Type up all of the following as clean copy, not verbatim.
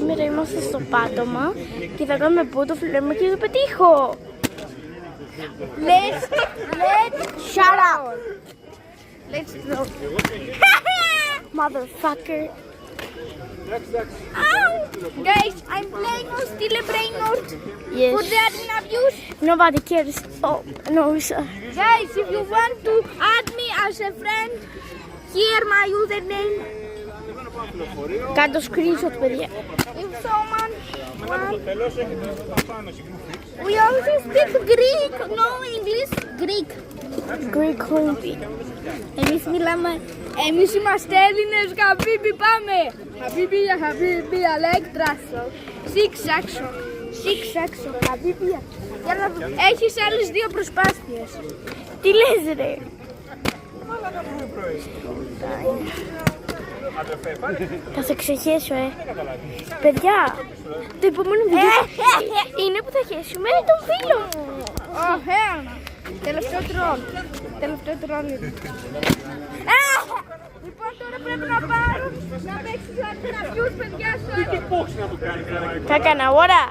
Σήμερα είμαστε στο πάτωμα και θα κάνουμε πόντο φιλέμα και θα το πετύχω. Let's shut up. Let's go. Motherfucker. Guys, I'm playing on still a Brainord. Yes. For the admin abuse. Nobody cares. Oh, no, sir. Guys, if you want to add me as a friend, here my username. Κάτω screenshot, παιδιά. If someone we also speak Greek, no English, Greek. Greek Olympic. Εμείς είμαστε Έλληνες, χαβίμπι, πάμε. Χαβίμπι, για χαβίμπι, αλέκτρασο. Six action, χαβίμπι. Έχεις άλλες 2 προσπάθειες. Τι λες ρε. Θα σε ξεχέσω, παιδιά, το επόμενο βίντεο είναι που θα χέσουμε τον φίλο μου. Ωραία. Τελευταίο τρόλ είναι. Λοιπόν, τώρα πρέπει να πάρω να παίξεις να πιούς, παιδιά, σου. Θα έκανα, ώρα.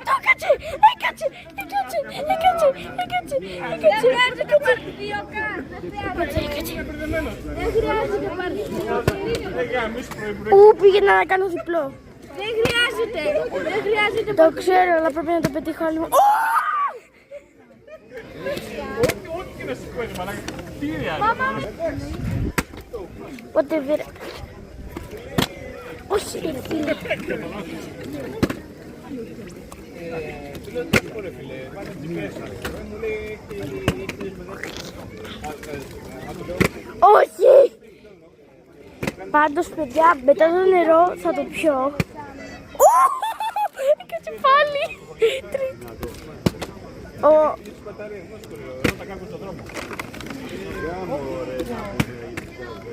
Το έκατσε, έκατσε. Δεν χρειάζεται πάρει. Πήγαινα να κάνω διπλό. Δεν χρειάζεται. Το ξέρω, αλλά πρέπει να το πετύχω άλλο. Ό,τι και να σηκώνει, μαλάκα. Τι είναι Whatever. Όχι, ρε φίλε. Όχι! Πάντως, παιδιά, μετά το νερό θα το πιω. Έκατσε πάλι! Τρίτη.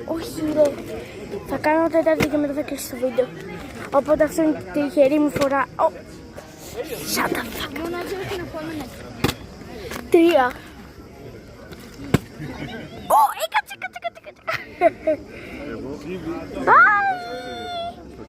Όχι ρε, θα κάνω τέταρτη και μετά θα κλείσει το βίντεο. Οπότε αυτό είναι τη τυχερή μου φορά. Shut the fuck up. 3. Έκατσε. Bye!